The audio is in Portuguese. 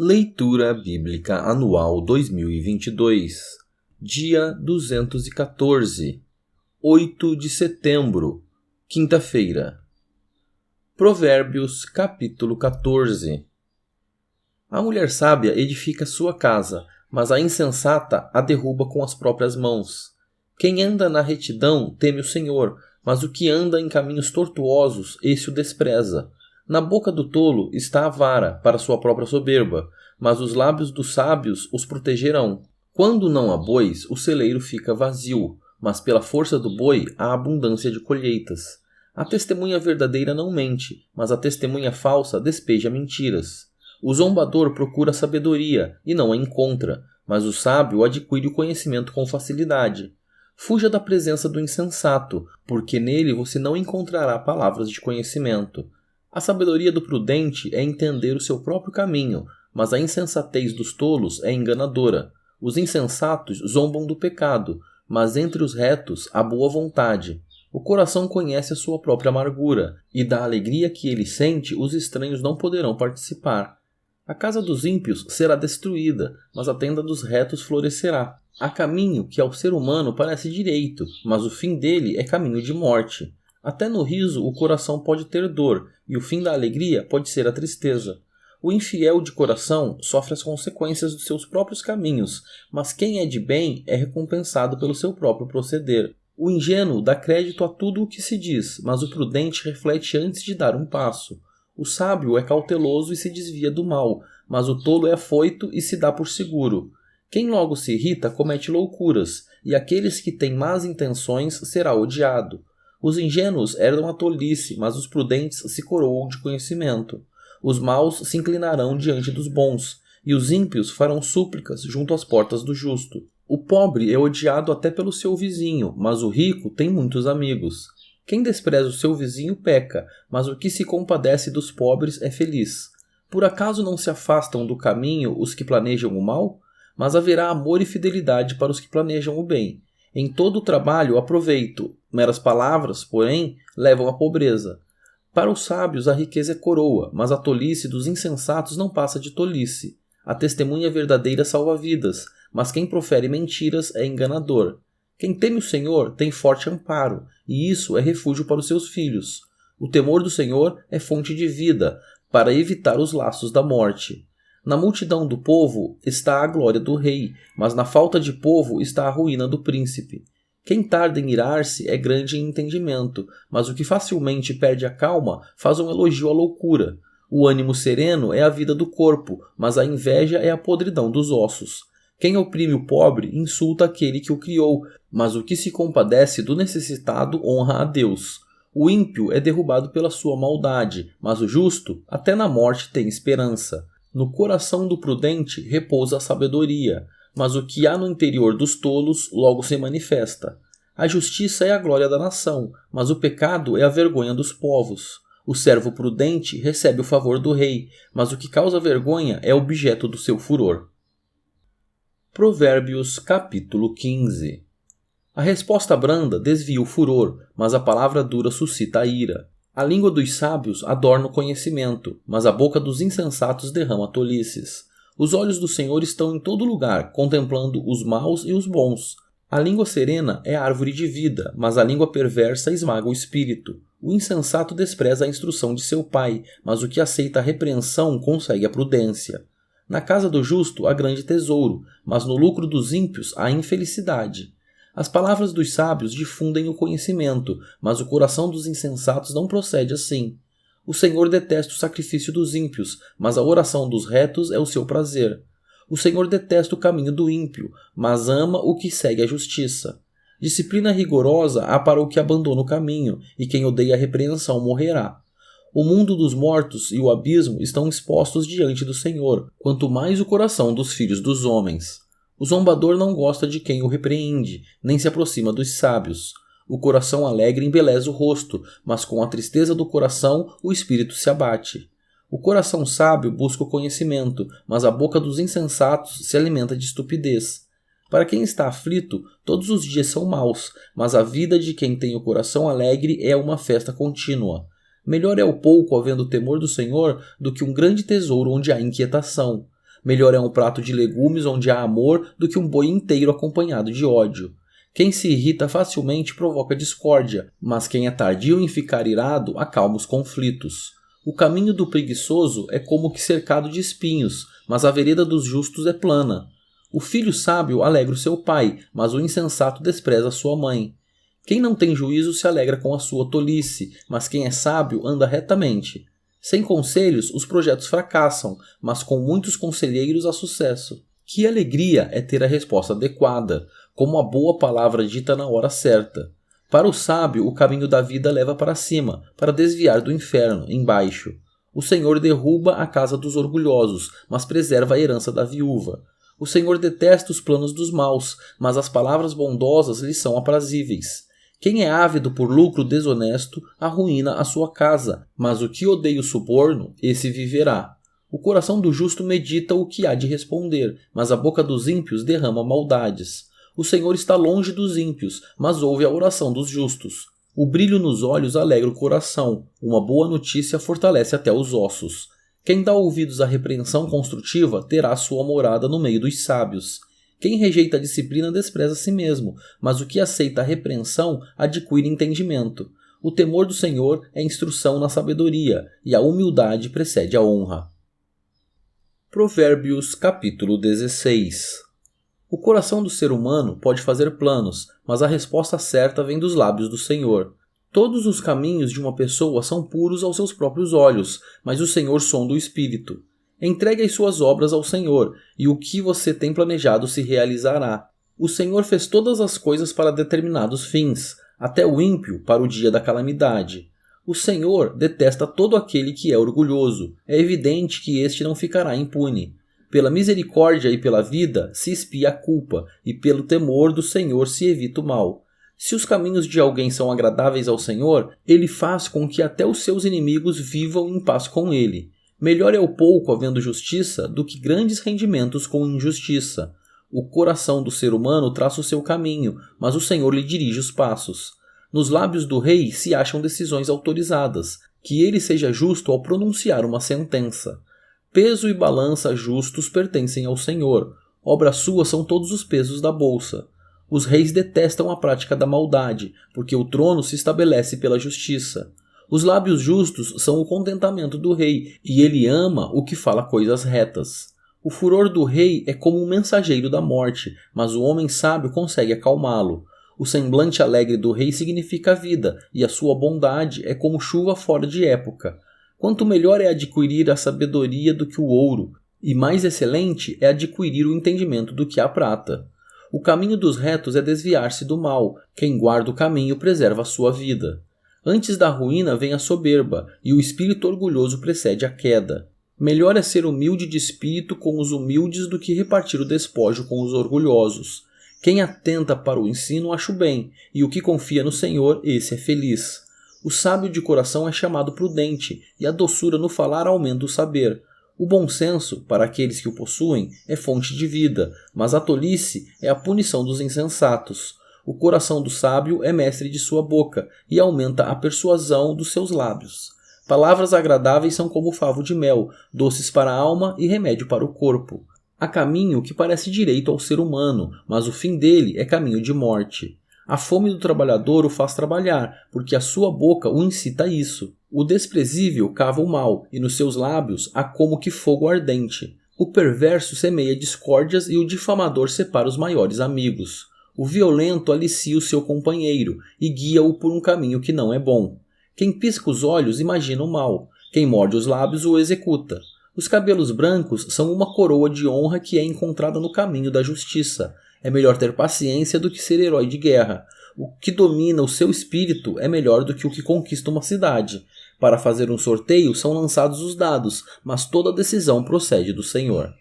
Leitura Bíblica Anual 2022, dia 214, 8 de setembro, quinta-feira. Provérbios, capítulo 14. A mulher sábia edifica sua casa, mas a insensata a derruba com as próprias mãos. Quem anda na retidão teme o Senhor, mas o que anda em caminhos tortuosos, esse o despreza. Na boca do tolo está a vara para sua própria soberba, mas os lábios dos sábios os protegerão. Quando não há bois, o celeiro fica vazio, mas pela força do boi há abundância de colheitas. A testemunha verdadeira não mente, mas a testemunha falsa despeja mentiras. O zombador procura sabedoria e não a encontra, mas o sábio adquire o conhecimento com facilidade. Fuja da presença do insensato, porque nele você não encontrará palavras de conhecimento. A sabedoria do prudente é entender o seu próprio caminho, mas a insensatez dos tolos é enganadora. Os insensatos zombam do pecado, mas entre os retos há boa vontade. O coração conhece a sua própria amargura, e da alegria que ele sente os estranhos não poderão participar. A casa dos ímpios será destruída, mas a tenda dos retos florescerá. Há caminho que ao ser humano parece direito, mas o fim dele é caminho de morte. Até no riso o coração pode ter dor, e o fim da alegria pode ser a tristeza. O infiel de coração sofre as consequências dos seus próprios caminhos, mas quem é de bem é recompensado pelo seu próprio proceder. O ingênuo dá crédito a tudo o que se diz, mas o prudente reflete antes de dar um passo. O sábio é cauteloso e se desvia do mal, mas o tolo é afoito e se dá por seguro. Quem logo se irrita comete loucuras, e aqueles que têm más intenções será odiado. Os ingênuos herdam a tolice, mas os prudentes se coroam de conhecimento. Os maus se inclinarão diante dos bons, e os ímpios farão súplicas junto às portas do justo. O pobre é odiado até pelo seu vizinho, mas o rico tem muitos amigos. Quem despreza o seu vizinho peca, mas o que se compadece dos pobres é feliz. Por acaso não se afastam do caminho os que planejam o mal? Mas haverá amor e fidelidade para os que planejam o bem. Em todo o trabalho há proveito, meras palavras, porém, levam à pobreza. Para os sábios a riqueza é coroa, mas a tolice dos insensatos não passa de tolice. A testemunha verdadeira salva vidas, mas quem profere mentiras é enganador. Quem teme o Senhor tem forte amparo, e isso é refúgio para os seus filhos. O temor do Senhor é fonte de vida, para evitar os laços da morte. Na multidão do povo está a glória do rei, mas na falta de povo está a ruína do príncipe. Quem tarda em irar-se é grande em entendimento, mas o que facilmente perde a calma faz um elogio à loucura. O ânimo sereno é a vida do corpo, mas a inveja é a podridão dos ossos. Quem oprime o pobre insulta aquele que o criou, mas o que se compadece do necessitado honra a Deus. O ímpio é derrubado pela sua maldade, mas o justo, até na morte, tem esperança. No coração do prudente repousa a sabedoria, mas o que há no interior dos tolos logo se manifesta. A justiça é a glória da nação, mas o pecado é a vergonha dos povos. O servo prudente recebe o favor do rei, mas o que causa vergonha é objeto do seu furor. Provérbios, capítulo 15. A resposta branda desvia o furor, mas a palavra dura suscita a ira. A língua dos sábios adorna o conhecimento, mas a boca dos insensatos derrama tolices. Os olhos do Senhor estão em todo lugar, contemplando os maus e os bons. A língua serena é árvore de vida, mas a língua perversa esmaga o espírito. O insensato despreza a instrução de seu pai, mas o que aceita a repreensão consegue a prudência. Na casa do justo há grande tesouro, mas no lucro dos ímpios há infelicidade. As palavras dos sábios difundem o conhecimento, mas o coração dos insensatos não procede assim. O Senhor detesta o sacrifício dos ímpios, mas a oração dos retos é o seu prazer. O Senhor detesta o caminho do ímpio, mas ama o que segue a justiça. Disciplina rigorosa há para o que abandona o caminho, e quem odeia a repreensão morrerá. O mundo dos mortos e o abismo estão expostos diante do Senhor, quanto mais o coração dos filhos dos homens. O zombador não gosta de quem o repreende, nem se aproxima dos sábios. O coração alegre embeleza o rosto, mas com a tristeza do coração o espírito se abate. O coração sábio busca o conhecimento, mas a boca dos insensatos se alimenta de estupidez. Para quem está aflito, todos os dias são maus, mas a vida de quem tem o coração alegre é uma festa contínua. Melhor é o pouco havendo temor do Senhor do que um grande tesouro onde há inquietação. Melhor é um prato de legumes onde há amor do que um boi inteiro acompanhado de ódio. Quem se irrita facilmente provoca discórdia, mas quem é tardio em ficar irado acalma os conflitos. O caminho do preguiçoso é como que cercado de espinhos, mas a vereda dos justos é plana. O filho sábio alegra o seu pai, mas o insensato despreza sua mãe. Quem não tem juízo se alegra com a sua tolice, mas quem é sábio anda retamente. Sem conselhos, os projetos fracassam, mas com muitos conselheiros há sucesso. Que alegria é ter a resposta adequada, como a boa palavra dita na hora certa. Para o sábio, o caminho da vida leva para cima, para desviar do inferno, embaixo. O Senhor derruba a casa dos orgulhosos, mas preserva a herança da viúva. O Senhor detesta os planos dos maus, mas as palavras bondosas lhe são aprazíveis. Quem é ávido por lucro desonesto arruína a sua casa, mas o que odeia o suborno, esse viverá. O coração do justo medita o que há de responder, mas a boca dos ímpios derrama maldades. O Senhor está longe dos ímpios, mas ouve a oração dos justos. O brilho nos olhos alegra o coração, uma boa notícia fortalece até os ossos. Quem dá ouvidos à repreensão construtiva terá sua morada no meio dos sábios. Quem rejeita a disciplina despreza a si mesmo, mas o que aceita a repreensão adquire entendimento. O temor do Senhor é instrução na sabedoria, e a humildade precede a honra. Provérbios capítulo 16. O coração do ser humano pode fazer planos, mas a resposta certa vem dos lábios do Senhor. Todos os caminhos de uma pessoa são puros aos seus próprios olhos, mas o Senhor sonda o espírito. Entregue as suas obras ao Senhor, e o que você tem planejado se realizará. O Senhor fez todas as coisas para determinados fins, até o ímpio para o dia da calamidade. O Senhor detesta todo aquele que é orgulhoso. É evidente que este não ficará impune. Pela misericórdia e pela vida se expia a culpa, e pelo temor do Senhor se evita o mal. Se os caminhos de alguém são agradáveis ao Senhor, ele faz com que até os seus inimigos vivam em paz com ele. Melhor é o pouco havendo justiça do que grandes rendimentos com injustiça. O coração do ser humano traça o seu caminho, mas o Senhor lhe dirige os passos. Nos lábios do rei se acham decisões autorizadas, que ele seja justo ao pronunciar uma sentença. Peso e balança justos pertencem ao Senhor. Obra sua são todos os pesos da bolsa. Os reis detestam a prática da maldade, porque o trono se estabelece pela justiça. Os lábios justos são o contentamento do rei, e ele ama o que fala coisas retas. O furor do rei é como um mensageiro da morte, mas o homem sábio consegue acalmá-lo. O semblante alegre do rei significa vida, e a sua bondade é como chuva fora de época. Quanto melhor é adquirir a sabedoria do que o ouro, e mais excelente é adquirir o entendimento do que a prata. O caminho dos retos é desviar-se do mal. Quem guarda o caminho preserva a sua vida. Antes da ruína vem a soberba, e o espírito orgulhoso precede a queda. Melhor é ser humilde de espírito com os humildes do que repartir o despojo com os orgulhosos. Quem atenta para o ensino acha o bem, e o que confia no Senhor, esse é feliz. O sábio de coração é chamado prudente, e a doçura no falar aumenta o saber. O bom senso, para aqueles que o possuem, é fonte de vida, mas a tolice é a punição dos insensatos. O coração do sábio é mestre de sua boca, e aumenta a persuasão dos seus lábios. Palavras agradáveis são como favo de mel, doces para a alma e remédio para o corpo. Há caminho que parece direito ao ser humano, mas o fim dele é caminho de morte. A fome do trabalhador o faz trabalhar, porque a sua boca o incita a isso. O desprezível cava o mal, e nos seus lábios há como que fogo ardente. O perverso semeia discórdias e o difamador separa os maiores amigos. O violento alicia o seu companheiro e guia-o por um caminho que não é bom. Quem pisca os olhos imagina o mal. Quem morde os lábios o executa. Os cabelos brancos são uma coroa de honra que é encontrada no caminho da justiça. É melhor ter paciência do que ser herói de guerra. O que domina o seu espírito é melhor do que o que conquista uma cidade. Para fazer um sorteio são lançados os dados, mas toda decisão procede do Senhor.